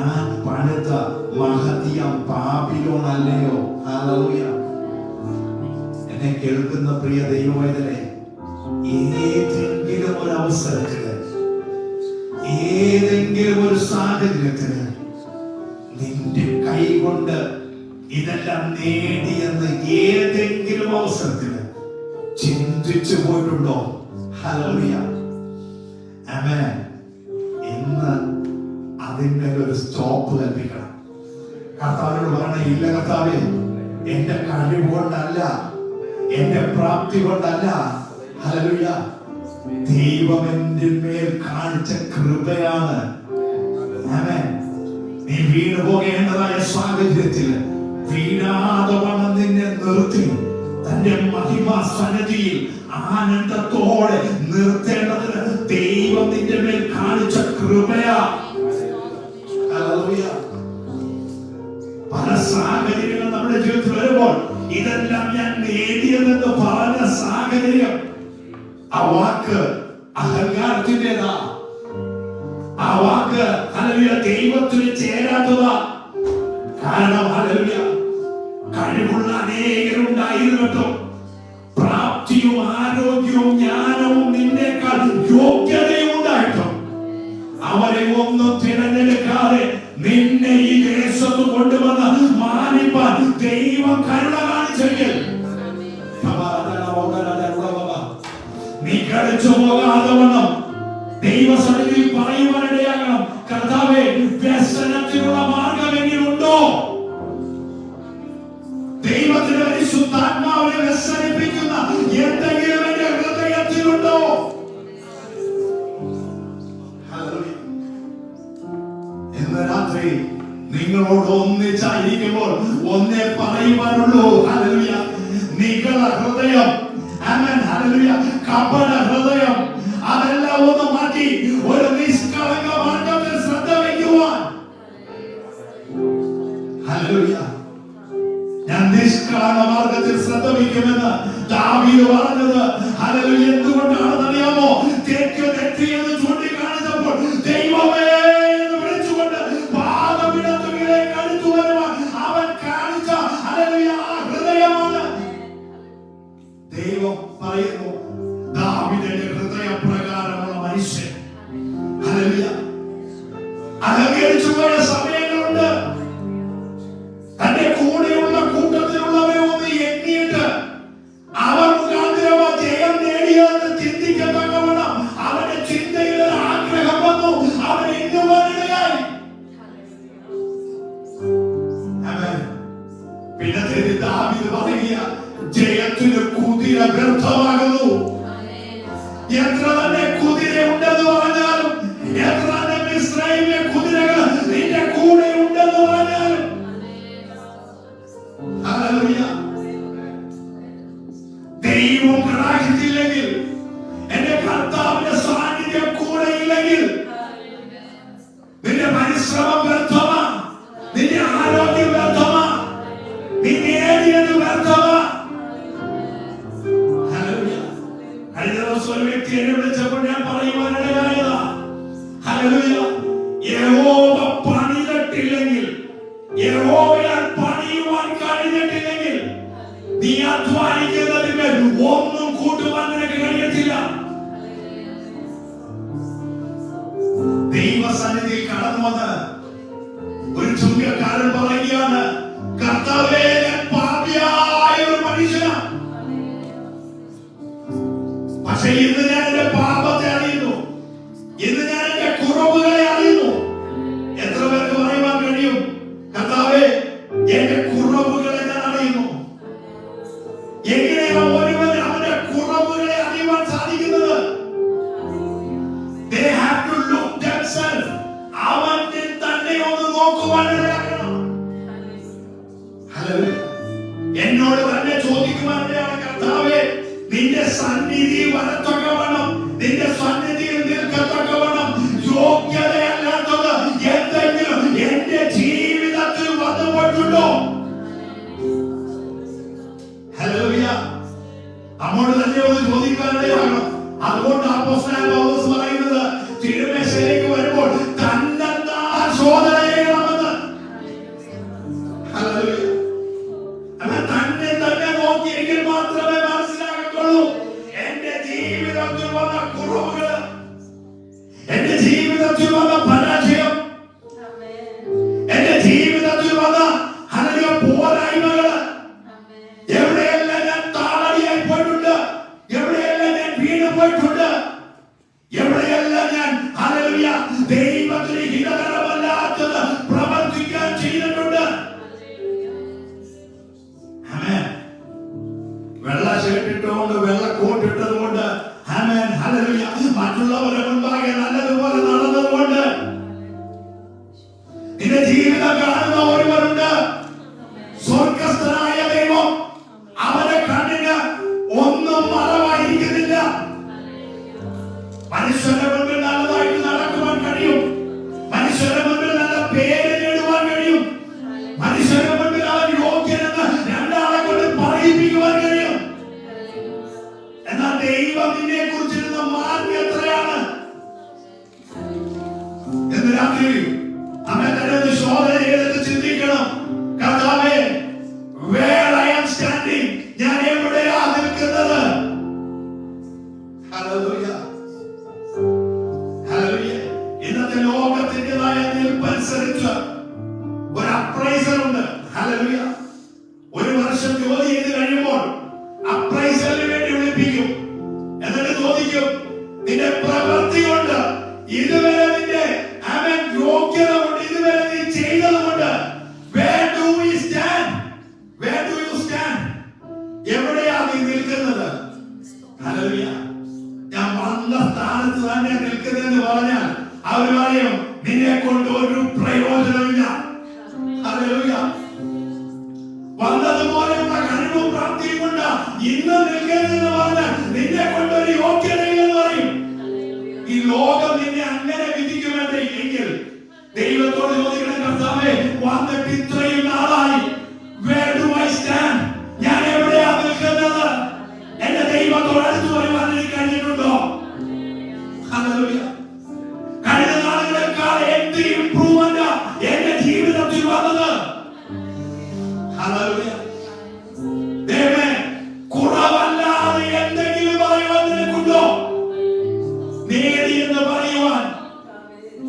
ഞാൻ പണിത മഹതിയം ബാബിലോൺ അല്ലയോ? ഹല്ലേലൂയ. എന്നെ കേൾക്കുന്ന പ്രിയ ദൈവവേദനെ, ഏതെങ്കിലും ഒരു അവസരത്തില്, ഏതെങ്കിലും ഒരു സാഹചര്യത്തില് നിന്റെ കൈ കൊണ്ട് ഇതെല്ലാം നേടിയെന്ന് ഏതെങ്കിലും അവസരത്തില് ചിന്തിച്ചു പോയിട്ടുണ്ടോ? ഹല്ലേലൂയ. ആമേൻ. ഇന്ന് അതിന്റെ ഒരു സ്റ്റോപ്പ് കൽപ്പിക്കണം. കർത്താവിനോട് പറഞ്ഞ, ഇല്ല കർത്താവേ, എന്റെ കഴിവ് കൊണ്ടല്ല, എന്റെ പ്രാപ്തി കൊണ്ടല്ല, ഹല്ലേലൂയ, ദൈവം എന്റെ മേൽ കാണിച്ച കൃപയാണ്. ആമേൻ. നീ വീണു പോകേണ്ടതായ സാഹചര്യത്തിൽ വീഴാതെ വണ്ണം നിന്നെ നിർത്തി തന്റെ മഹിമാ സന്നിധിയിൽ ആനന്ദത്തോടെ നിർത്തേണ്ടതിന് ദൈവം നിന്റെ മേൽ കാണിച്ച കൃപയാ. ഹല്ലേലൂയ. പല സാഹചര്യങ്ങൾ നമ്മുടെ ജീവിതത്തിൽ വരുമ്പോൾ ഇതെല്ലാം ഞാൻ നേടിയതെന്ന് പറഞ്ഞ സാഹചര്യം, ആ വാക്ക് അഹങ്കാരത്തിൻ്റെതാ. ആ വാക്ക് ഹല്ലേലൂയ ദൈവത്തിന് ചേരാത്തതാ. കാരണം ഹല്ലേലൂയ കഴിവുള്ള അനേകരുണ്ടായിരുന്നിട്ടും പ്രാപ്തിയും ആരോഗ്യവും ജ്ഞാനവും നിന്നേക്കാൾ യോഗ്യതയും ഉണ്ടായിട്ടും അവരെ ഒന്നും തിരഞ്ഞെടുക്കാതെ നിന്നെ ഈ ദേശത്ത് കൊണ്ടുവന്ന് മാനിപ്പാൻ ദൈവം കരുണ കാണിച്ചെങ്കിൽ നീ കളിച്ചു പോകാതെ വണ്ണം ദൈവസന്നിധിയിൽ പറയുവാനിടയാകണം. കർത്താവേ, വ്യസനത്തിനുള്ള മാർഗമെങ്കിലുണ്ടോ? ദൈവത്തിന്റെ പരിശുദ്ധാത്മാവിനെ വ്യസനിപ്പിക്കുന്ന എന്തെങ്കിലും എന്റെ ഹൃദയത്തിലുണ്ടോ? ഇന്ന് രാത്രി നിങ്ങളോട് ഒന്നിച്ചായിരിക്കുമ്പോൾ ഒന്നേ പറയുവാനുള്ളൂ. ഹല്ലേലൂയ. നികള ഹൃദയം, ആമേൻ, ഹല്ലേലൂയ, കപട ഹൃദയം, അതെല്ലാം ഒന്ന് മാറ്റി ഒരു നിഷ്കളങ്ക മാർഗത്തിൽ ശ്രദ്ധ വയ്ക്കുവാൻ. ഹല്ലേലൂയ. ഞാൻ നിഷ്കളങ്ക മാർഗത്തിൽ ശ്രദ്ധ വയ്ക്കുമെന്ന് ദാവീദ് പറഞ്ഞത് ഹല്ലേലൂയ എന്തുകൊണ്ടാണെന്ന് അറിയാമോ? തെറ്റി എന്ന് ചൂണ്ടിക്കാണിച്ചപ്പോൾ ദൈവമേ എന്ന് വിളിച്ചുകൊണ്ട് പാദപീഠത്തിലേക്ക് അടുത്തു വരുവാൻ അവൻ കാണിച്ച ഹല്ലേലൂയ ഹൃദയമാണ്. ദൈവം പറയുന്നു, ദാവീദിന്റെ ഹൃദയപ്രകാരമുള്ള മനുഷ്യൻ ഹല്ലേലൂയ അലങ്കരിച്ചു പോയ സമയങ്ങളുണ്ട്. തന്റെ കൂടെയുള്ള കൂട്ടത്തിലുള്ളവരെ ഒന്ന് എണ്ണിയിട്ട് അവർ മുഖാന്തരമാ ജയം നേടിയതെന്ന് ചിന്തിക്കത്തക്കവണ്ണം അവന്റെ ചിന്തയിൽ ഒരു ആഗ്രഹം വന്നു. അവൻ എണ്ണുവാനിടയായി. പിന്നെ ദാവീദ് പറയുക, ജയത്തിന് കുതിര വ്യർത്ഥമാകുന്നു. എത്ര തന്നെ കുതിര ഉണ്ടെന്ന് പറഞ്ഞാലും, എത്ര തന്നെ മിസ്രൈമിലെ കുതിരകൾ നിന്റെ കൂടെ ഉണ്ടെന്ന് പറഞ്ഞാലും, ഹല്ലേലൂയ, ദൈവം കടാക്ഷിച്ചില്ലെങ്കിൽ, എന്റെ കർത്താവിന്റെ സാന്നിധ്യം കൂടെ ഇല്ലെങ്കിൽ നിന്റെ പരിശ്രമം വ്യർത്ഥമാ, നിന്റെ ആരോഗ്യം വ്യർത്ഥമാ, നീ നേടിയത് വ്യർത്ഥമാ. കഴിഞ്ഞ ദിവസം ഒരു വ്യക്തി എന്നെ വിളിച്ചപ്പോൾ ഞാൻ പറയുവാനിടയായതാ, ഹല്ലേലൂയ, യഹോവ പണിതിട്ടില്ലെങ്കിൽ, യഹോവയാൽ പണിയുവാൻ കഴിഞ്ഞിട്ടില്ലെങ്കിൽ നീ അധ്വാനിക്കുന്നതിന് ഒന്നും കൂട്ടുവാൻ നിനക്ക് കഴിയത്തില്ല. ദൈവസന്നിധിയിൽ കടന്നു വന്ന് ഒരു ചുങ്കക്കാരൻ പറയുകയാണ്, കർത്താവേ, ഞാൻ പാപിയായ ഒരു മനുഷ്യനാണ്. പക്ഷെ ഇന്ന് ഞാൻ എന്റെ പാപത്തെ അറിയുന്നു, ഇന്ന് ഞാൻ എന്റെ കുറവുകളെ അറിയുന്നു. എത്ര പേർക്ക് പറയുവാൻ കഴിയും, കർത്താവേ, എന്റെ കുറവുകളെ ഞാൻ അറിയുന്നു? എങ്ങനെയാണ് ഒരുവൻ അവന്റെ കുറവുകളെ അറിയുവാൻ സാധിക്കുന്നത്? They have to look themselves. അവൻ തന്നെ ഒന്ന് നോക്കുവാനിടയാകണം. ഹല്ലേലൂയ. എന്നോട് തന്നെ ചോദിക്കുവാനിടയാണ്, കർത്താവേ, നിന്റെ സന്നിധി വരത്തക്കവണ്ണം, നിന്റെ സന്നിധിയിൽ നിൽക്കത്തക്കവണ്ണം യോഗ്യതയല്ലാത്തത് എന്തെങ്കിലും എന്റെ ജീവിതത്തിൽ വന്നുപോയിട്ടുണ്ടോ? ഹല്ലേലൂയ. നമ്മോട് തന്നെ ഒന്ന് ചോദിക്കാനിടയാകണം. അതുകൊണ്ട് അപ്പോസ്തലൻ പൗലോസ് പറയുന്നത്, തിരുമേശയിലേക്ക് വരുമ്പോൾ തന്നെത്താൻ ശോധന ചെയ്യണം. ജീവിതത്തിൽ വന്ന ഹല്ലേലൂയ പോരായ്മകള്, എവിടെയെല്ലാം ഞാൻ താളടിയായി പോയിട്ടുണ്ട്, എവിടെയെല്ലാം ഞാൻ വീണ് പോയിട്ടുണ്ട്, എവിടെയെല്ലാം ഞാൻ ഹല്ലേലൂയ ദൈവത്തിന് ഹിതകരമല്ലാത്തത് പ്രവർത്തിക്കാൻ ചെയ്തിട്ടുണ്ട്. ആമേൻ. വെള്ള ഷർട്ട് ഇട്ടുകൊണ്ട് വെള്ള കോട്ട് ഇട്ടതുകൊണ്ട്, ആമേൻ, ഹല്ലേലൂയ, മറ്റുള്ളവരുടെ മുൻപാകെ നല്ലതുപോലെ നടന്നതുകൊണ്ട് നിന്റെ ജീവിതം കാണുന്ന ഒരുവരുണ്ട്. സ്വർഗസ്ഥനായ ദൈവം അവന്റെ കണ്ണിന് ഒന്നും മറവായിരിക്കുന്നില്ല. മനുഷ്യരുടെ മുൻപിൽ നല്ലതായിട്ട് നടക്കുവാൻ കഴിയും, മനുഷ്യരുടെ മുൻപിൽ നല്ല പേര് നേടുവാൻ കഴിയും, മനുഷ്യരുടെ മുൻപിൽ അവൻ യോഗ്യനെന്ന് രണ്ടാളെ കൊണ്ട് പറയിപ്പിക്കുവാൻ കഴിയും. എന്നാൽ ദൈവം നിന്നെ കുറിച്ചിരുന്ന മാർഗം എത്രയാണ് എന്ന് രാത്രി നമ്മെ തന്നെ ശോധന ചെയ്തിട്ട് ചിന്തിക്കണം. കർത്താവേ, where I am standing, ഞാൻ എവിടെയാ നിൽക്കുന്നത്? Hallelujah, hallelujah. ഇന്നത്തെ ലോകത്തിൻ്റെതായ നിൽപ്പനുസരിച്ച് ഒരു അപ്രൈസർ ഉണ്ട്. ഹല്ലേലൂയ. ഒരു വർഷം ജോലി ചെയ്ത് കഴിയുമ്പോൾ അപ്രൈസറിന് വേണ്ടി വിളിപ്പിക്കും. എന്നിട്ട് ചോദിക്കും, നിന്റെ പ്രവൃത്തി കൊണ്ട് ഇതുവരെ നിന്റെ യോഗ്യത കൊണ്ട് ഇതുവരെ നീ ചെയ്തത് കൊണ്ട് where do we stand? Where do you stand? എവിടെയാ നീ നിൽക്കുന്നത്? ഹല്ലേലൂയ. ഞാൻ വന്ന സ്ഥാനത്ത് തന്നെ നിൽക്കുന്നതെന്ന് പറഞ്ഞാൽ അവർ പറയും, നിന്നെ കൊണ്ട് ഒരു പ്രയോജനമില്ല. ഹല്ലേലൂയ. വന്നതുപോലെയുള്ള കഴിവും പ്രാപ്തിയും കൊണ്ട് ഇന്ന് നിൽക്കുന്നതെന്ന് പറഞ്ഞാൽ നിന്നെ കൊണ്ട് ഒരു യോഗ്യതയില്ലെന്ന് പറയും. ഈ ലോകം നിന്നെ അങ്ങനെ വിധിക്കുമെന്ന് എങ്കിൽ ദൈവത്തോട് ചോദിക്കണം, കർത്താവേ, വന്നിട്ട് ഇത്രയും നാളായി, where do I stand? ഞാൻ എവിടെയാ നിൽക്കുന്നത്? എന്റെ ദൈവത്തോട് അടുത്ത് വരുവാൻ എനിക്ക് കഴിഞ്ഞിട്ടുണ്ടോ? ഹല്ലേലൂയ. കഴിഞ്ഞ നാളുകളെക്കാൾ എന്ത് ഇംപ്രൂവ്മെന്റ് എന്റെ ജീവിതത്തിൽ വന്നത്? ഹല്ലേലൂയ. ദൈവമേ, കുറവല്ലാതെ എന്തെങ്കിലും പറയുവാൻ നിനക്കുണ്ടോ? നേടി എന്ന് പറയുവാൻ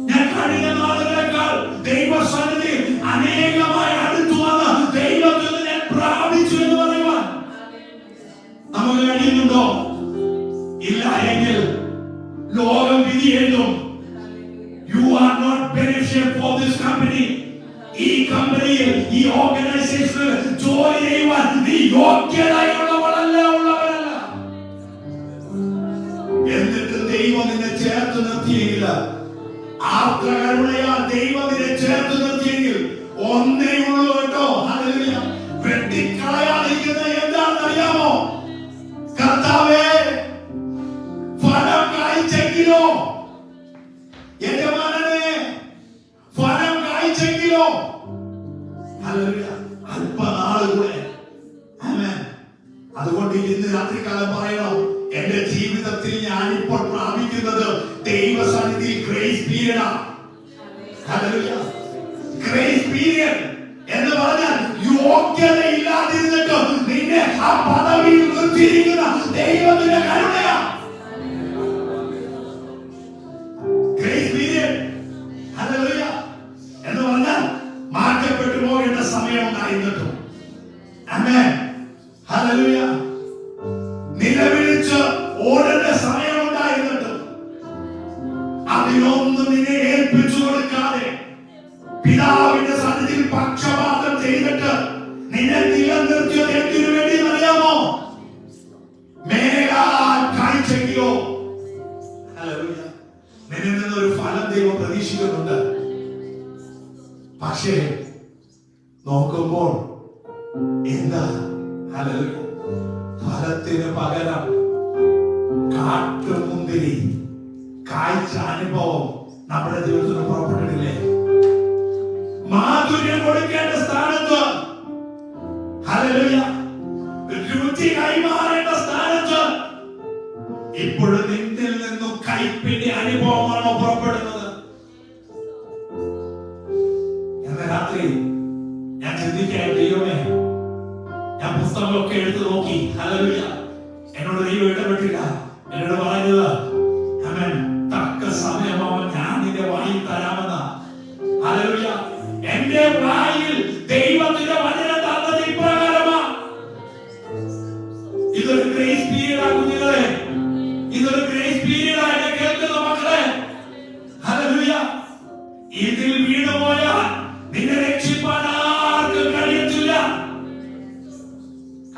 ഞാൻ കഴിഞ്ഞ നാളുകളെക്കാൾ ദൈവസന്നിധി അനേകമായി അടുത്തു വന്ന് ദൈവത്തിൽ ഞാൻ പ്രാപിച്ചു എന്ന് പറയുവാൻ നമുക്ക് കഴിയുന്നുണ്ടോ? ഇല്ല എങ്കിൽ ലോകം വിധി എഴുതും. You are not beneficial for this company. ഈ കമ്പനിയിൽ, ഈ ഓർഗനൈസേഷനിൽ ജോലി ചെയ്യുവാൻ നീ യോഗ്യതയുള്ളവളല്ല, ഉള്ളവരല്ല. എന്നിട്ട് ദൈവം നിന്നെ ചേർത്ത് നിർത്തിയെങ്കിൽ, ആർദ്രകരുണയാൽ ദൈവം നിന്നെ ചേർത്ത് നിർത്തിയെങ്കിൽ ഒന്നേ ഉള്ളൂ കേട്ടോ. ഹല്ലേലൂയ. വെട്ടിക്കളയാതിരിക്കുന്നത് എന്താണെന്ന് അറിയാമോ? കർത്താവേ, ഫലം കായ്ച്ചെങ്കിലോ, യജമാനനെ ഫലം കായ്ച്ചെങ്കിലോ. ഹല്ലേലൂയ. അല്പനാളുകൂടെ. ആമേൻ. അതുകൊണ്ട് ഇന്ന് രാത്രികാലം പറയണം, എന്റെ ജീവിതത്തിൽ ഞാൻ ഇപ്പോൾ പ്രാപിക്കുന്നത് ദൈവസന്നിധി ഗ്രേസ് പീരിയഡാ. ഹല്ലേലൂയ. ഗ്രേസ് പീരിയഡ് എന്ന് പറഞ്ഞാൽ യോഗ്യതയില്ലാതിരുന്നിട്ട് നിന്നെ ആ പദവിയിൽ നിർത്തിയിരിക്കുന്ന ദൈവത്തിന്റെ കരുണയാ. Grace period. ഹല്ലേലൂയ. എന്ന് പറഞ്ഞാൽ മാറ്റപ്പെട്ടു പോകേണ്ട സമയം ഉണ്ടായിരുന്നിട്ടും, ആമേൻ, ഹല്ലേലൂയ, നിലവിളിച്ച് ഓടേണ്ട സമയം ഉണ്ടായിരുന്നിട്ടും അതിനൊന്നും നിന്നെ ഏൽപ്പിച്ചു കൊടുക്കാതെ പിതാവിന്റെ സന്നിധിയിൽ പക്ഷപാതം ചെയ്തിട്ട് നിന്നെ നിലനിർത്തിയത് എന്തിനു വേണ്ടി അറിയാമോ? മേഘാൽ കായ്ച്ചെങ്കിലോ. ഹല്ലേലൂയ. നിന്നിൽ നിന്നൊരു ഫലം ദൈവം പ്രതീക്ഷിക്കുന്നുണ്ട്. പക്ഷേ നോക്കുമ്പോൾ എന്താ? ഹല്ലേലൂയ. ഫലത്തിന് പകരം കാട്ടുമുന്തിരി കായ്ച്ച അനുഭവം നമ്മുടെ ജീവിതത്തിൽ പുറപ്പെട്ടിട്ടില്ലേ? മാധുര്യം കൊടുക്കേണ്ട സ്ഥാനത്ത്, ഹല്ലേലൂയ, രുചി കൈമാറേണ്ട സ്ഥാനത്ത് ഇപ്പോഴും നിന്നിൽ നിന്നും കയ്പിന്റെ അനുഭവമാണോ പുറപ്പെടുന്നത്? എന്ന രാത്രി ഞാൻ ചിന്തിക്കാൻ, ദൈവമേ, ഞാൻ പുസ്തകങ്ങളൊക്കെ എടുത്തു നോക്കി. ഹല്ലേലൂയ. എന്നോട് ദൈവം ഇടപെട്ടില്ല. എന്നോട് പറഞ്ഞത്, ആമേൻ, തക്ക സമയമാവാൻ ഞാൻ നിന്റെ വായിൽ തരാമെന്ന. ഹല്ലേലൂയ. എന്റെ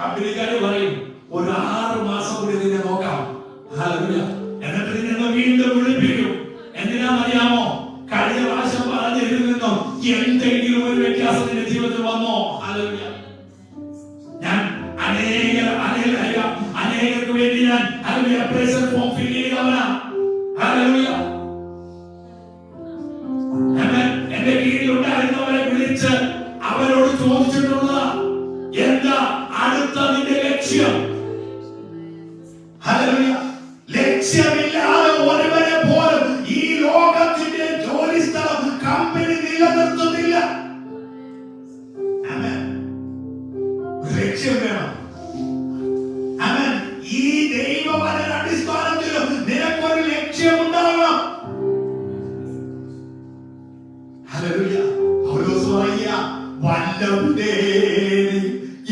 കമ്പനിക്കാര് പറയും ഒരു 6 മാസം കൂടി നിന്നെ നോക്കാം. ഹല്ലേലൂയ. എന്നിട്ട് നിന്നെ വീണ്ടും വിളിപ്പിക്കും. എന്തിനാണെന്നറിയാമോ? കഴിഞ്ഞ പ്രാവശ്യം പറഞ്ഞതിൽ നിന്നും എന്തെങ്കിലും ഒരു വ്യത്യാസം നിന്റെ ജീവിതത്തിൽ വന്നോ? ഹല്ലേലൂയ. ഞാൻ അനേകർക്ക് വേണ്ടി ഞാൻ ഹല്ലേലൂയ പ്രേസർ ഫോം ഫിൽ ചെയ്തവനാ. ഹല്ലേലൂയ. എന്റെ കീഴിലുണ്ടായിരുന്നവരെ വിളിച്ച് അവരോട് ചോദിച്ചിട്ടുള്ള എന്താ അടുത്ത നിന്റെ ലക്ഷ്യം? ഹല്ലേലൂയ. ലക്ഷ്യമില്ലാതെ ഒരുവനെ പോലും ഈ ലോകത്തിന്റെ ജോലി സ്ഥലം കമ്പനി നിലനിർത്തുന്നില്ല. ആമേൻ. ലക്ഷ്യം വേണം. ആമേൻ. ഈ ദൈവവചന അടിസ്ഥാനത്തിൽ നിനക്കൊരു ലക്ഷ്യം ഉണ്ടാകണം. ഹല്ലേലൂയ. പൗലോസ് പറയുക, വല്ലവന്റെ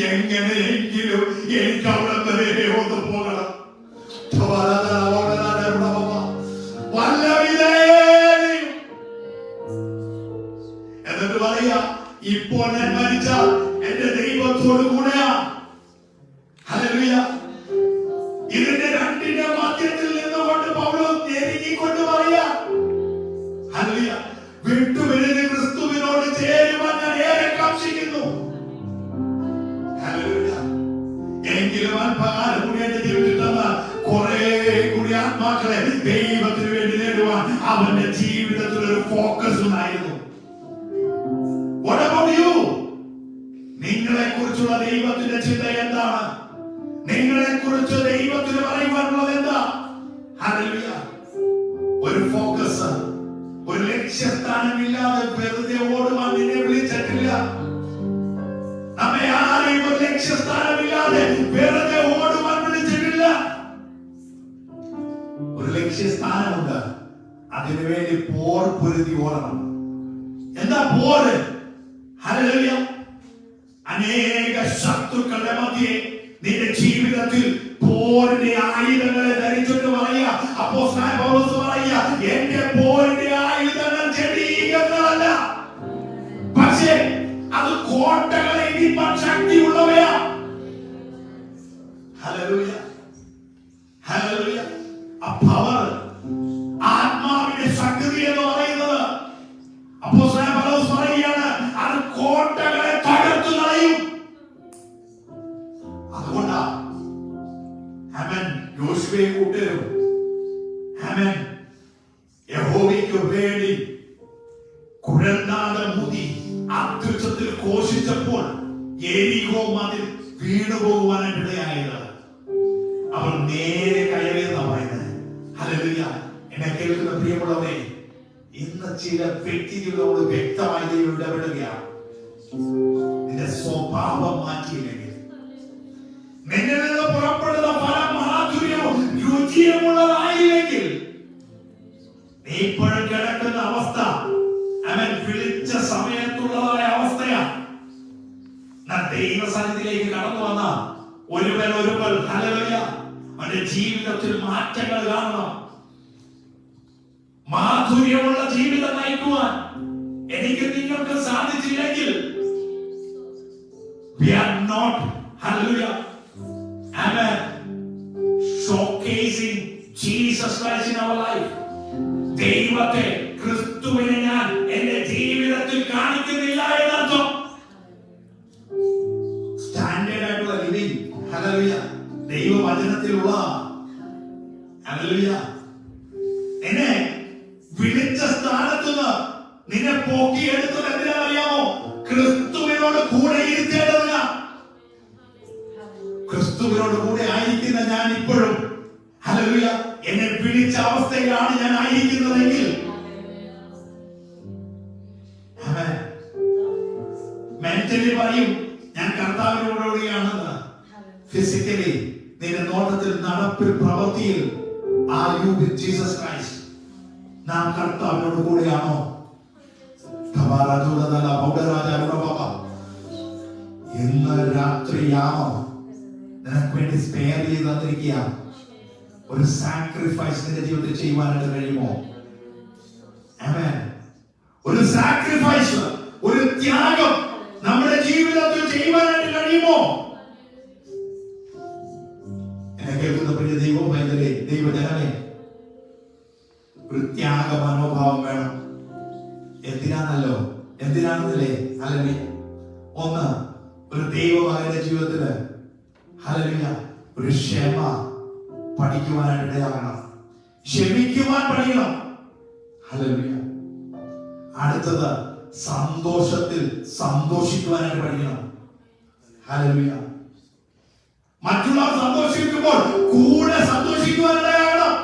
എങ്ങനെയെങ്കിലും എനിക്ക് അവിടെ വരെ ഒന്ന് പോകണം. എന്നിട്ട് പറയാ, ഇപ്പോൾ ഞാൻ മരിച്ചാൽ എന്റെ ദൈവത്തോട് കൂടെയാ. ഹല്ലേലൂയ. ഇതിന്റെ രണ്ടിന്റെ മധ്യത്തിൽ നിന്നുകൊണ്ട് പൗലോസ് ഞെരുങ്ങിക്കൊണ്ട് പറയാ, ഹല്ലേലൂയ, വിട്ടുപിരിഞ്ഞ് ക്രിസ്തുവിനോട് ചേരുവാൻ ഞാൻ ഏറെ കാക്ഷിക്കുന്നു. ഹല്ലേലൂയ. എങ്കിലും അല്പകാലം കൂടി എന്റെ ജീവിതത്തിൽ തന്ന കുറെ കൂടി ആത്മാക്കളെ ദൈവത്തിന് വേണ്ടി നേടുവാൻ അവന്റെ ജീവിതത്തിൽ ഒരു ഫോക്കസ് ഉണ്ടായിരുന്നു. What about you? നിങ്ങളെ കുറിച്ചുള്ള ദൈവത്തിന്റെ ചിന്ത എന്താണ്? നിങ്ങളെ കുറിച്ച് ദൈവത്തിന് പറയുവാനുള്ളത് എന്താ? ഹല്ലേലൂയ. ഒരു ഫോക്കസ്, ഒരു ലക്ഷ്യസ്ഥാനമില്ലാതെ വെറുതെ ഓടുവാൻ നിന്നെ വിളിച്ചിട്ടില്ല. നമ്മെ ആരെയും ഒരു ലക്ഷ്യസ്ഥാനമില്ലാതെ വെറുതെ ഓടുവാൻ വിളിച്ചിട്ടില്ല. ഒരു ലക്ഷ്യസ്ഥാനമുണ്ട്. അതിനുവേണ്ടി പോർ പൊരുതി ഓടണം. എന്താ പോര്? ഹല്ലേലൂയ. അനേക ശത്രുക്കളുടെ മധ്യേ നിന്റെ ജീവിതത്തിൽ പോരിന്റെ ആയുധങ്ങളെ ധരിച്ചിട്ട് പറയുക, അപ്പോസ്തലനായ പൗലോസ് പറയുക, എന്റെ പോരിന്റെ ആയുധങ്ങൾ ജഡീകങ്ങളല്ല, പക്ഷേ അത് കോട്ടകളെ ഇടിപ്പാൻ ശക്തിയുള്ളവയാ. ഹല്ലേലൂയ. ഹല്ലേലൂയ. ആ പവർ, ആത്മാവിന്റെ ശക്തി എന്ന് പറയുന്നത് അപ്പോസ്തലനായ പൗലോസ് പറയുകയാണ്, അത് കോട്ടകളെ തകർത്തു കളയും. അതുകൊണ്ടാ ആമേൻ യോശുവയെ കൂട്ടരും ആമേൻ യഹോവയ്ക്ക് വേണ്ടി കുഴൽനാദം ഊതി അത്യുച്ചത്തിൽ ഘോഷിച്ചപ്പോൾ യെരിഹോ മതിൽ വീണുപോകുവാനിടയായത്. അവർ നേരെ കയറിയെന്നാ പറയുന്നത്. ഹല്ലേലൂയ. എന്നെ കേൾക്കുന്ന പ്രിയമുള്ളവരെ, ഇന്ന് ചില വ്യക്തികളോട് വ്യക്തമായി ദൈവം ഇടപെടുകയാണ്. നിന്റെ സ്വഭാവം മാറ്റിയില്ലെങ്കിൽ, നിന്നിൽ നിന്ന് പുറപ്പെടുന്ന ഫലം മാധുര്യവും രുചിയുമുള്ളതായില്ലെങ്കിൽ, നീ ഇപ്പോഴും കിടക്കുന്ന അവസ്ഥ അവൻ വിളിച്ച സമയത്തുള്ളതായ അവസ്ഥയാണ്. ദൈവസന്നിധിയിലേക്ക് കടന്നു വന്ന ഒരുവൻ ഹല്ലേലൂയ അവന്റെ ജീവിതത്തിൽ മാറ്റങ്ങൾ കാണണം. മാധുര്യമുള്ള ജീവിതം നയിക്കുവാൻ എനിക്ക് നിങ്ങൾക്ക് സാധിച്ചില്ലെങ്കിൽ, we are not, hallelujah, amen, showcasing Jesus Christ in our life. ദൈവത്തെ, ക്രിസ്തുവിനെ ഞാൻ എന്റെ ജീവിതത്തിൽ കാണിക്കുന്നില്ല എന്നർത്ഥം. സ്റ്റാൻഡേർഡ് ആയിട്ടുള്ള ലിവിംഗ്, ഹല്ലേലൂയ, ദൈവവചനത്തിലുള്ള, ഹല്ലേലൂയ, എന്നെ വിളിച്ച സ്ഥാനത്തുനിന്ന് നിന്നെ പോക്കിയെടുത്തത് എന്തിനാണെന്നറിയാമോ? ക്രിസ്തുവിനോട് കൂടെ ഇരുത്തേണ്ടതിനാ. ക്രിസ്തുവിനോട് കൂടെ ആയിരിക്കുന്ന ഞാൻ ഇപ്പോഴും, ഹല്ലേലൂയ, എന്നെ വിളിച്ച അവസ്ഥയിലാണ് ഞാൻ ആയിരിക്കുന്നതെങ്കിൽ, മെന്റലി പറയും ഞാൻ കർത്താവിനോടുകൂടിയാണെന്ന്. ഫിസിക്കലി നിന്റെ നോട്ടത്തിൽ, നടപ്പിൽ, പ്രവൃത്തിയിൽ are you with Jesus Christ? നാം കർത്താവിനോട് കൂടെയാണോ? ഇന്ന് രാത്രിയാണോ നിനക്ക് വേണ്ടി സ്പെയർ ചെയ്ത് തന്നിരിക്കുക ഒരു സാക്രിഫൈസ് നിന്റെ ജീവിതത്തിൽ ചെയ്യുവാനായിട്ട് കഴിയുമോ? ആമേൻ. ഒരു സാക്രിഫൈസ്, ഒരു ത്യാഗം നമ്മുടെ ജീവിതത്തിൽ ചെയ്യുവാനായിട്ട് കഴിയുമോ? പറഞ്ഞില്ലേ? ഹല്ലേലൂയ. ഒന്ന്, ഒരു ദൈവമകന്റെ ജീവിതത്തില് ഹല്ലേലൂയ ഒരു ക്ഷമ പഠിക്കുവാനായിട്ട് ഇടയാകണം. ക്ഷമിക്കുവാൻ പഠിക്കണം. ഹല്ലേലൂയ. അടുത്തത് സന്തോഷത്തിൽ സന്തോഷിക്കുവാനായിട്ട് പഠിക്കണം. ഹല്ലേലൂയ. മറ്റുള്ളവർ സന്തോഷിക്കുമ്പോൾ കൂടെ സന്തോഷിക്കുവാനിടയാകണം.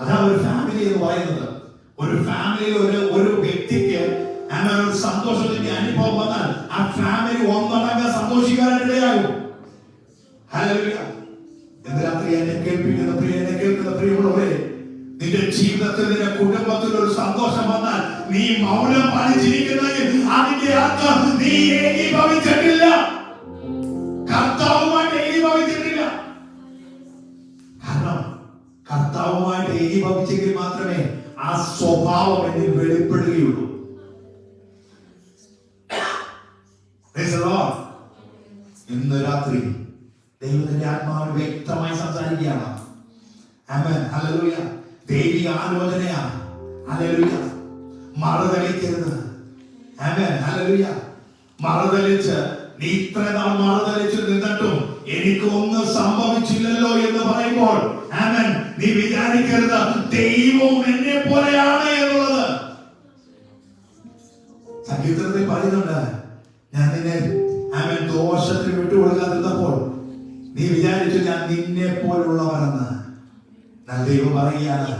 അതാണ് ഒരു ഫാമിലി എന്ന് പറയുന്നത്. ഒരു ഫാമിലിയിൽ ഒരു വ്യക്തിക്ക് അങ്ങനെ ഒരു സന്തോഷത്തിന്റെ അനുഭവം വന്നാൽ ആ ഫാമിലി ഒന്നടങ്കം സന്തോഷിക്കാനിടയാകും. ഹല്ലേലൂയ. ഇന്ന് രാത്രി എന്നെ കേൾക്കുന്ന പ്രിയമുള്ളവരെ, നിന്റെ ജീവിതത്തിൽ നിന്റെ കുടുംബത്തിൽ ഒരു സന്തോഷം വന്നാൽ നീ മൗനം പാലിച്ചിരിക്കുന്നെങ്കിൽ അതിന്റെ അർത്ഥം നീ ഏകീഭവിച്ചിട്ടില്ല, കർത്താവുമായിട്ട് ഏകീഭവിച്ചിട്ടില്ല. കാരണം കർത്താവുമായിട്ട് ഏകീഭവിച്ചെങ്കിൽ മാത്രമേ ആ സ്വഭാവം എന്നിൽ വെളിപ്പെടുകയുള്ളൂ. ഇന്ന് രാത്രി ദൈവത്തിന്റെ ആത്മാവ് വ്യക്തമായി സംസാരിക്കുകയാണ്. ആമേൻ. ഹല്ലേലൂയ. ദൈവിക ആലോചനയാണ്. ഹല്ലേലൂയ. മറുതലിക്കരുത്. ആമേൻ. ഹല്ലേലൂയ. മറുതലിച്ച് നീ ഇത്ര നാൾ മറുതലിച്ച് നിന്നിട്ടും എനിക്കൊന്നും സംഭവിച്ചില്ലല്ലോ എന്ന് പറയുമ്പോൾ ആമേൻ, നീ വിചാരിക്കരുത് ദൈവവും എന്നെ പോലെയാണ് എന്നുള്ളത്. സങ്കീർത്തനത്തിൽ പറയുന്നുണ്ട്, ഞാൻ നിന്നെ ആമേൻ ദോഷത്തിന് വിട്ടുകൊടുക്കാതിരുന്നപ്പോൾ നീ വിചാരിച്ചു ഞാൻ നിന്നെ പോലുള്ളവനെന്ന്. ദൈവം പറയുകയാണ്,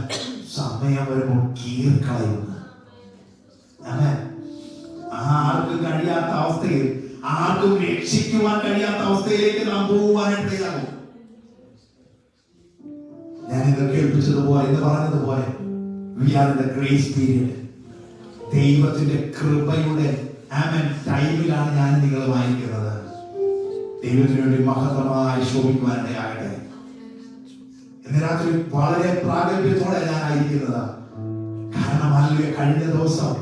സമയം വരുമ്പോൾ കീർക്കളയുന്നു. ആർക്കും കഴിയാത്ത അവസ്ഥയിൽ, ആർക്കും രക്ഷിക്കുവാൻ കഴിയാത്ത അവസ്ഥയിലേക്ക് നാം പോകുവാനായിട്ടാകും. ഞാൻ ഇത് കേൾപ്പിച്ചതുപോലെ, ഇത് പറഞ്ഞതുപോലെ we are in the grace period. ദൈവത്തിന്റെ കൃപയുടെ ആമേൻ ടൈമിലാണ് ഞാൻ നിങ്ങൾ വായിക്കുന്നത്. ദൈവത്തിന് വേണ്ടി മഹത്തമായി ശോഭിക്കുവാനിടയാകട്ടെ. ഇന്ന് രാത്രി വളരെ പ്രാഗൽഭ്യത്തോടെ ഞാൻ ആയിരിക്കുന്നത്. കാരണം കഴിഞ്ഞ ദിവസം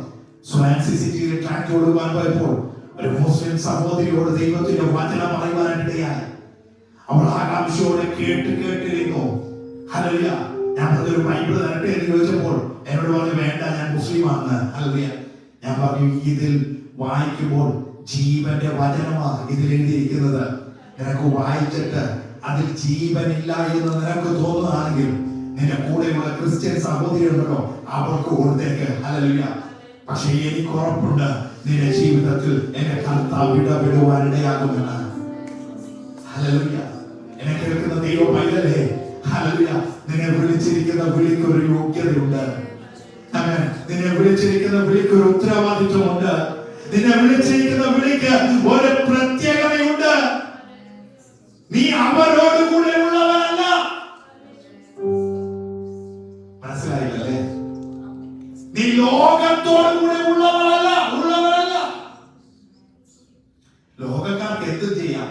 സ്വാൻസി സിറ്റിയിൽ ട്രാക്ട് കൊടുക്കാൻ പോയപ്പോൾ ഒരു മുസ്ലിം സഹോദരിയോട് ദൈവത്തിന്റെ വചനം പറയുവാനിടയായി. അവൾ ആകാംക്ഷയോടെ കേട്ടിരുന്നു. ഹല്ലേലൂയ. ഞാൻ ഒരു ബൈബിൾ തരട്ടെ എന്ന് ചോദിച്ചപ്പോൾ എന്നോട് പറഞ്ഞു, വേണ്ട, ഞാൻ മുസ്ലിമാണ്. ഹല്ലേലൂയ. ഞാൻ പറഞ്ഞു, ഇതിൽ വായിക്കുമ്പോൾ ജീവന്റെ വചനമാണ് ഇതിൽ എഴുതിയിരിക്കുന്നത്. നിനക്ക് വായിച്ചിട്ട് അതിൽ ജീവനില്ല എന്ന് നിനക്ക് തോന്നുകയാണെങ്കിൽ നിന്റെ കൂടെയുള്ള ക്രിസ്ത്യൻ സഹോദരി ഉണ്ടല്ലോ, അവർക്ക് കൊടുത്തേക്ക്. ഹല്ലേലൂയ. പക്ഷെ എനിക്ക് ഉറപ്പുണ്ട് നിന്റെ ജീവിതത്തിൽ എന്റെ കർത്താവ് ഇടപെടുവാനിടയാകുമെന്ന്. ഹല്ലേലൂയ. എന്നെ കേൾക്കുന്ന ദൈവ പൈതലേ, ഹല്ലേലൂയ, നിന്നെ വിളിച്ചിരിക്കുന്ന വിളിക്കൊരു യോഗ്യതയുണ്ട്. നിന്നെ വിളിച്ചിരിക്കുന്ന വിളിക്കൊരു ഉത്തരവാദിത്വമുണ്ട്. നിന്നെ വിളിച്ചിരിക്കുന്ന വിളിക്ക് ഒരു പ്രത്യേകതയുണ്ട്. നീ അവരോട് കൂടെ ഉള്ളവരല്ല. മനസ്സിലായില്ലേ? നീ ലോകത്തോട് കൂടെ ഉള്ളവരല്ല. ലോകക്കാർക്ക് എന്ത് ചെയ്യാം?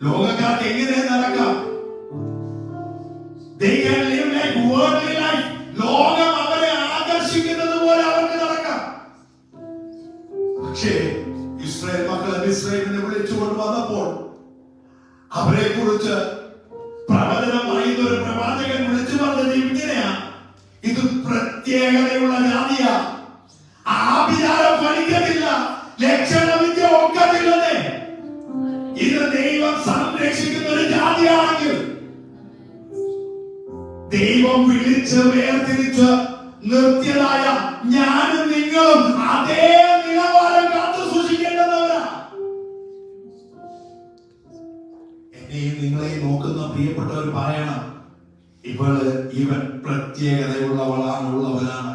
ലോകക്കാർക്ക് എങ്ങനെ നടക്കാം? They can live like worldly life. ലോകം അവരെ ആകർഷിക്കുന്നത് പോലെ അവർക്ക് നടക്കാം. പക്ഷേ ഇസ്രായേൽ മക്കളെ ഇസ്രായേലിനെ വിളിച്ചുകൊണ്ട് വന്നപ്പോൾ അവരെ കുറിച്ച് പ്രവചനം പറയുന്ന ഒരു പ്രവാചകൻ വിളിച്ചു പറഞ്ഞത് ഇങ്ങനെയാ, ഇത് പ്രത്യേകതയുള്ള ജാതിയാ, ആഭിചാരം ഫലിക്കത്തില്ല, ലക്ഷണവിദ്യ ഒക്കത്തില്ലെന്നേ. ഇത് ദൈവം സംരക്ഷിക്കുന്ന ഒരു ജാതിയാണെങ്കിൽ ദൈവം വിളിച്ച് വേർതിരിച്ച് നിർത്തിയതായ ഞാനും നിങ്ങളും അതേ നിലവാരം കാത്തു സൂക്ഷിക്കേണ്ടവരാ. എന്നെയും നിങ്ങളെയും നോക്കുന്ന പ്രിയപ്പെട്ടവർ പറയണം, ഇവൻ പ്രത്യേകതയുള്ളവനാണ്.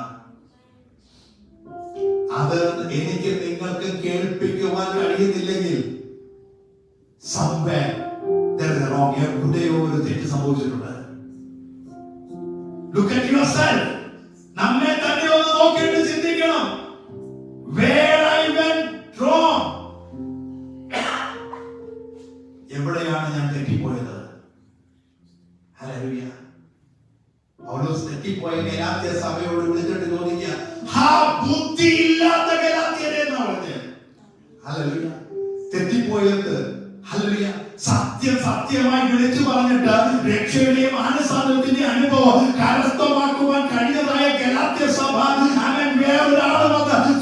അത് എനിക്ക് നിങ്ങൾക്ക് കേൾപ്പിക്കുവാൻ കഴിയുന്നില്ലെങ്കിൽ എവിടെയോ ഒരു തെറ്റ് സംഭവിച്ചിട്ടുണ്ട്. Look at yourself. നമ്മെ തന്നെ ഒന്ന് നോക്കിയിട്ട് ചിന്തിക്കണം. Where I went wrong. എവിടെയാണ് ഞാൻ തെറ്റിപ്പോയത്? ഹല്ലേലൂയ. പൗലോസ് തെറ്റിപ്പോയ ഗലാത്യ സഭയോട് വിളിച്ചിട്ട് ചോദിക്കുക, ഹാ ബുദ്ധിയില്ലാത്ത ഗലാത്യരെ എന്നാണ് പറഞ്ഞത്. ഹല്ലേലൂയ. തെറ്റിപ്പോയത് ഹല്ലേലൂയ സത്യമായി വിളിച്ചു പറഞ്ഞിട്ട് രക്ഷയുടെയും മാനസാന്തരത്തിന്റെ അനുഭവം കരസ്ഥമാക്കുവാൻ കഴിഞ്ഞതായ ഗലാത്യ സഭ അവൻ വേറൊരാൾ വന്ന്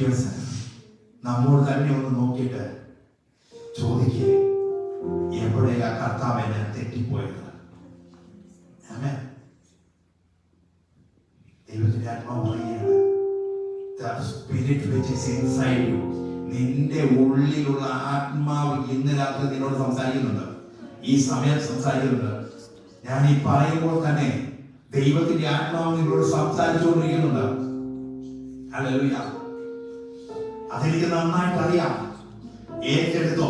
ദിവസം നമ്മോട് തന്നെ ഒന്ന് നോക്കിയിട്ട് ചോദിക്കേ, എവിടെയാ കർത്താവ് എന്നെ തെറ്റിപ്പോയത്? ആമേൻ. ദൈവത്തിന്റെ ആത്മാവ് പറയുകയാണ്, the spirit which is inside you, നിന്റെ ഉള്ളിലുള്ള ആത്മാവ് ഇന്ന് രാത്രി നിന്നോട് സംസാരിക്കുന്നുണ്ട്, ഈ സമയം സംസാരിക്കുന്നുണ്ട്. ഞാൻ ഈ പറയുമ്പോൾ തന്നെ ദൈവത്തിന്റെ ആത്മാവ് നിങ്ങളോട് സംസാരിച്ചുകൊണ്ടിരിക്കുന്നുണ്ട്. ഹല്ലേലൂയ. അതെനിക്ക് നന്നായിട്ട് അറിയാം. ഏറ്റെടുത്തോ.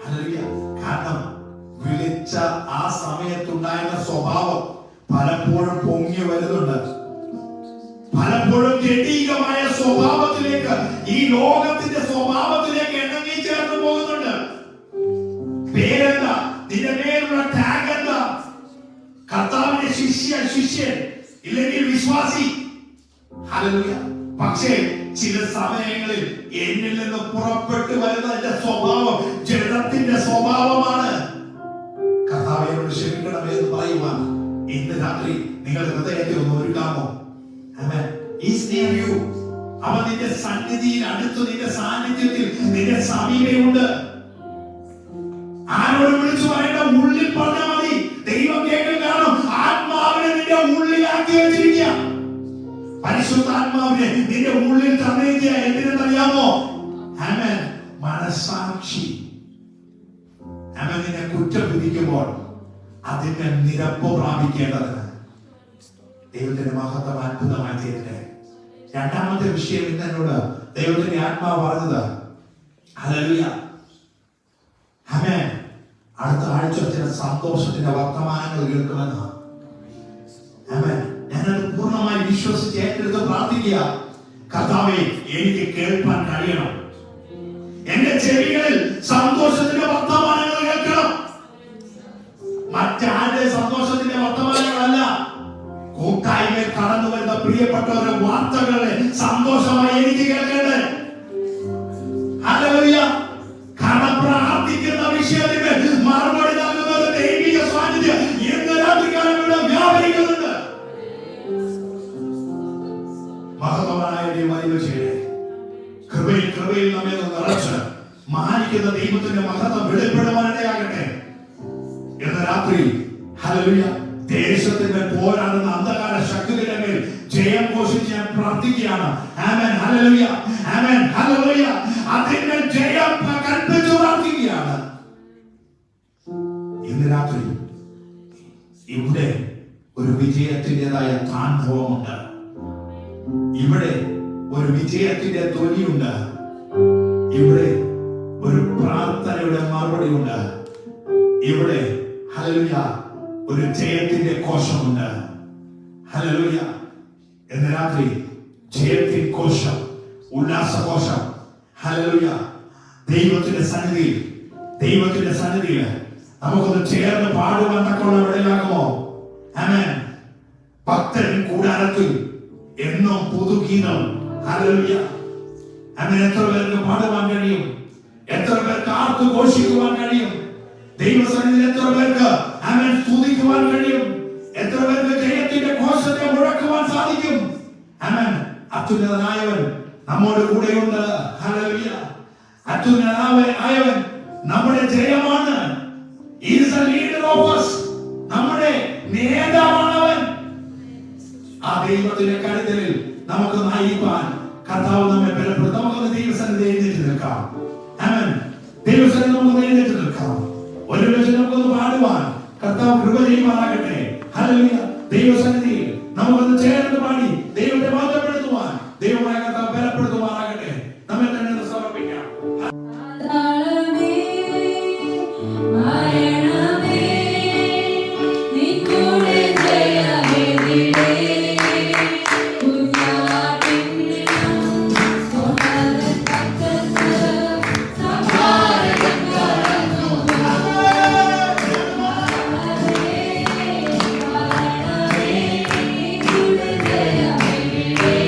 ഹല്ലേലൂയ. കാരണം വിളിച്ച ആ സമയത്തുണ്ടായിരുന്ന സ്വഭാവം പലപ്പോഴും പൊങ്ങി വരുന്നുണ്ട്. പലപ്പോഴും ജഡീകമായ സ്വഭാവത്തിലേക്ക്, ഈ ലോകത്തിന്റെ സ്വഭാവത്തിലേക്ക് ഇണങ്ങി ചേർന്ന് പോകുന്നുണ്ട്. പേരെന്താ? നിന്റെ പേരുള്ള ടാഗ് എന്താ? കർത്താവിന്റെ ശിഷ്യൻ ഇല്ലെങ്കിൽ വിശ്വാസി. ഹല്ലേലൂയ. പക്ഷേ ചില സമയങ്ങളിൽ എന്നിൽ നിന്ന് പുറപ്പെട്ടു വരുന്ന എന്റെ സ്വഭാവം ജഡത്തിന്റെ സ്വഭാവമാണ്. കർത്താവിനോട് ക്ഷമിക്കണമേ എന്ന് പറയുവാൻ ഇന്ന് രാത്രി നിങ്ങളുടെ ഹൃദയത്തെ ഒന്ന് ഒരുക്കാമോ? ആമേൻ. Is near you. അവൻ നിന്റെ സന്നിധിയിൽ അടുത്ത്, നിന്റെ സാന്നിധ്യത്തിൽ, നിന്റെ സമീപമുണ്ട്. ആരോട് വിളിച്ചു പറയേണ്ട? ഉള്ളിൽ പറഞ്ഞാൽ മതി. ദൈവം കേൾക്കും. കാരണം ആത്മാവിനെ നിന്റെ ഉള്ളിലാക്കി വെച്ചിരിക്കുക. പരിശുദ്ധാത്മാവിനെ നിന്റെ ഉള്ളിൽ തന്നിരിക്കുക. എന്തിനെന്നറിയാമോ? ആമേൻ. മനസാക്ഷി. ആമേൻ. നിന്നെ കുറ്റം വിധിക്കുമ്പോൾ അതിന്റെ നിരപ്പ് പ്രാപിക്കേണ്ടതിന് ദൈവത്തിന്റെ മഹത്വം അത്ഭുതമായി തീരട്ടെ. രണ്ടാമത്തെ വിഷയം ഇന്നോട് ദൈവത്തിന്റെ ആത്മാവ് പറഞ്ഞത്, ഹല്ലേലൂയ, ആമേൻ, അടുത്ത ആഴ്ച ചില സന്തോഷത്തിന്റെ വർത്തമാനങ്ങൾ കേൾക്കുമെന്ന്. ആമേൻ. ഞാനത് പൂർണ്ണമായി വിശ്വസിച്ച് ഏറ്റെടുത്ത് പ്രാർത്ഥിക്കുക. കർത്താവേ, എനിക്ക് കേൾക്കാൻ കഴിയണം. എന്റെ ചെവികളിൽ സന്തോഷത്തിന്റെ വർത്തമാനങ്ങൾ കേൾക്കണം. മറ്റാരുടെ സന്തോഷത്തിന്റെ വർത്തമാനങ്ങളല്ല, കൂട്ടായ്മയിൽ കടന്നു വരുന്ന പ്രിയപ്പെട്ടവരുടെ വാർത്തകളെ സന്തോഷമായി എനിക്ക് കേൾക്കേണ്ടത്. ഹല്ലേലൂയ. കാരണം പ്രാർത്ഥിക്കുന്ന വിഷയത്തിന് മറുപടി നൽകുന്ന ഒരു ദൈവിക സാന്നിധ്യം ഇന്ന് രാത്രികാലം ഇവിടെ വ്യാപരിക്കുന്നുണ്ട്. മഹത്വമായ കൃപയിൽ നമ്മെ നിറച്ച് മാനിക്കുന്ന ദൈവത്തിന്റെ മഹത്വം വെളിപ്പെടുവാനിടയാകട്ടെ. ഇന്ന് രാത്രി ഹല്ലേലൂയ, ദേശത്തിന്റെ പോരാടുന്ന അന്ധകാര ശക്തികളുടെ മേൽ ജയം ഘോഷിച്ച് ഞാൻ പ്രാർത്ഥിക്കുകയാണ്. ആമേൻ. ഹല്ലേലൂയ. ആമേൻ. ഹല്ലേലൂയ. അതിന്റെ ജയം കൽപ്പിച്ചു പ്രാർത്ഥിക്കുകയാണ്. ഇന്ന് രാത്രി ഇവിടെ ഒരു വിജയത്തിൻ്റെതായ താണ്ഡവമുണ്ട്. ഇവിടെ ഒരു വിജയത്തിന്റെ ധ്വനിയുണ്ട്. ഇവിടെ ഒരു പ്രാർത്ഥനയുടെ മറുപടി ഉണ്ട്. ഇവിടെ ഹല്ലേലൂയ ഒരു ജയത്തിന്റെ കോശമുണ്ട്. ഹല്ലേലൂയ. ഇന്ന് രാത്രി ജയത്തിൻ കോശം, ഉല്ലാസകോശം. ഹല്ലേലൂയ. ദൈവത്തിന്റെ സന്നിധിയിൽ നമുക്കൊന്ന് ചേർന്ന് പാടുവാൻ തക്കമുള്ള ഇടയാകുമോ? ആമേൻ. ഭക്തൻ കൂടാരത്തിൽ എന്നും പുതുഗീതം. ഹല്ലേലൂയ. ആമേൻ. എത്ര പേർക്ക് പാടുവാൻ കഴിയും? എത്ര പേർക്ക് ആർത്തു ഘോഷിക്കുവാൻ കഴിയും? ദൈവസന്നിധിയിൽ എത്ര പേർക്ക് ആമേൻ സ്തുതിക്കുവാൻ കഴിയും? എത്ര പേർക്ക് ജയത്തിന്റെ ഘോഷത്തെ മുഴക്കുവാൻ സാധിക്കും? ആമേൻ. അത്യുന്നതനായവൻ നമ്മോട് കൂടെയുണ്ട്. ഹല്ലേലൂയ. അത്യുന്നതനായവൻ നമ്മുടെ ജയമാണ്. He is the leader of us. നമ്മുടെ നേതാവാണവൻ. ആ ദൈവത്തിന്റെ കരുതലിൽ നമുക്ക് നയിപ്പാൻ കർത്താവ് നമ്മെ ബലപ്പെടുത്തും. നമുക്കൊന്ന് ദൈവസന്നിധിയിൽ എഴുന്നേറ്റ് നിൽക്കാം. ആമേൻ. ദൈവസന്നിധിയിൽ നമുക്ക് എഴുന്നേറ്റ് നിൽക്കാം. ഒരു വിഷയം നമുക്കൊന്ന് പാടുവാൻ കർത്താവ് കൃപ ചെയ്യുമാറാകട്ടെ. ഹല്ലേലൂയ. ദൈവസന്നിധിയിൽ നമുക്കൊന്ന് ചേർന്ന് പാടി ദൈവത്തെ മഹത്വപ്പെടുത്തുവാൻ ദൈവമായ കർത്താവ് ബലപ്പെടുത്തുമാറാകട്ടെ. നമ്മെ തന്നെ സമർപ്പിക്കാം. Yeah.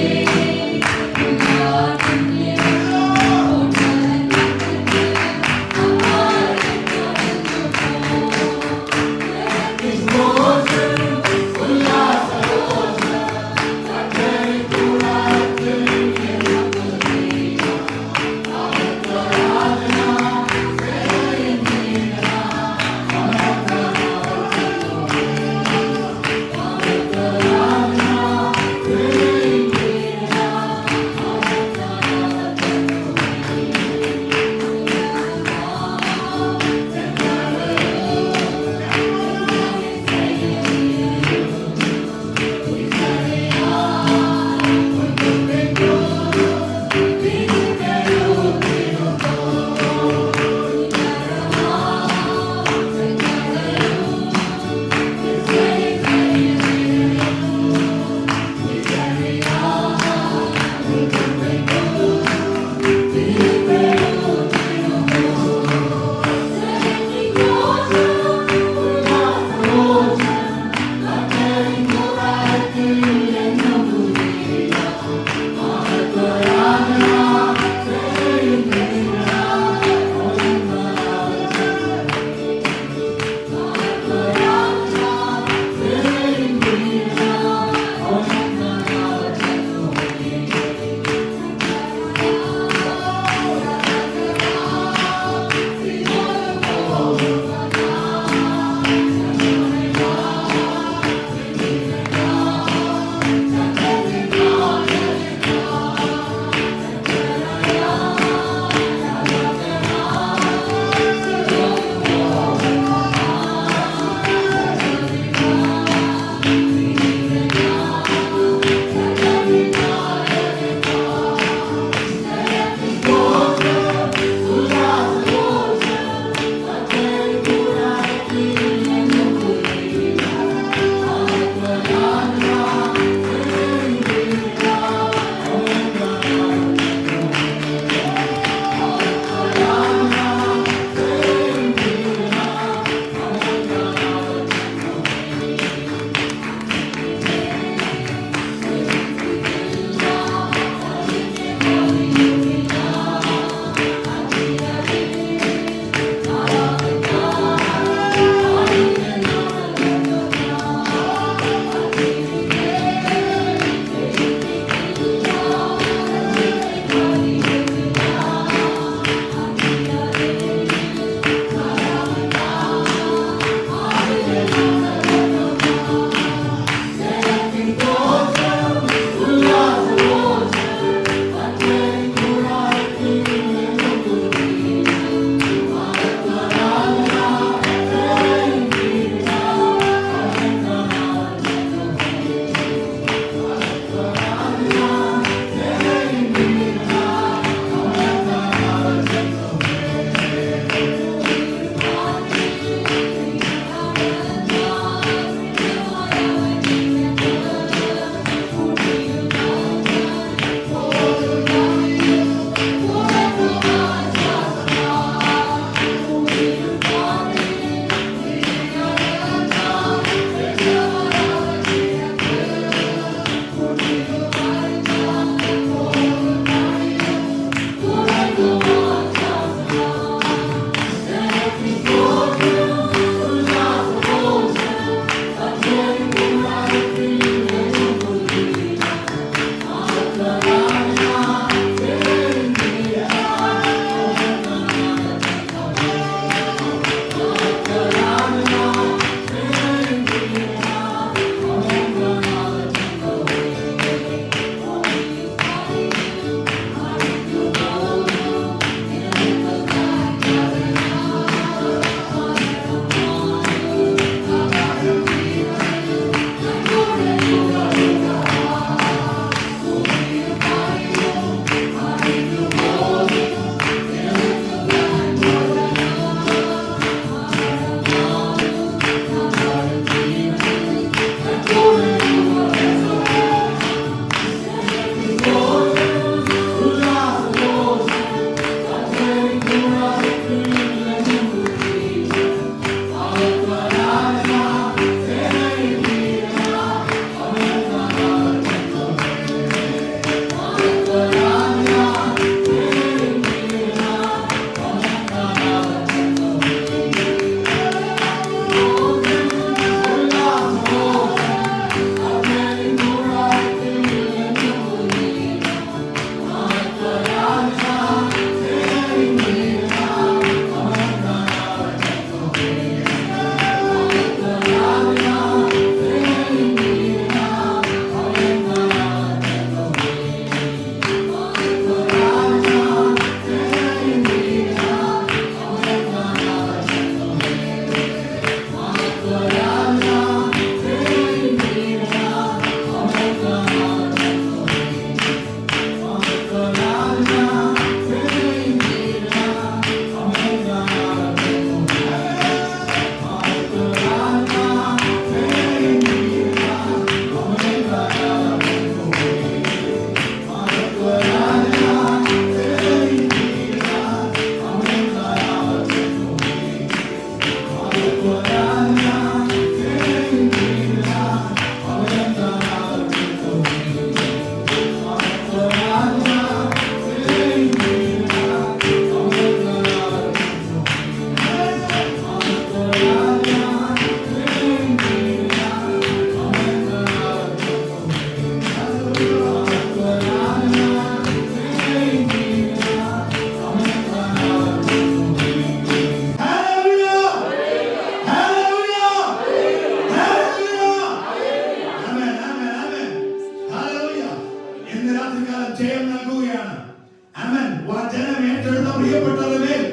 പ്രിയപ്പെട്ടവരുടെ മേൽ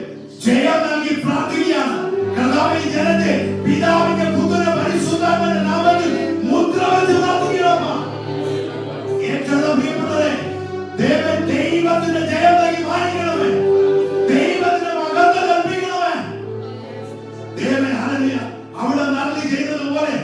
ജയം നൽകി പ്രാർത്ഥിക്കുകയാണ്. കർത്താവേ, ഈ ജനത്തെ പിതാവിന്റെ പുത്രന്റെ പരിശുദ്ധാത്മാവിന്റെ നാമത്തിൽ മുദ്ര വെച്ച് പ്രാർത്ഥിക്കുകയാണ്. ഏറ്റവും പ്രിയപ്പെട്ടവരെ, ദൈവത്തിന്റെ ജയം നൽകി മാനിക്കണമേ, ദൈവത്തിന്റെ മകത്വം കൽപ്പിക്കണമേ. ദൈവമേ, ഹല്ലേലൂയ. അവിടെ നന്ദി ചെയ്തതുപോലെ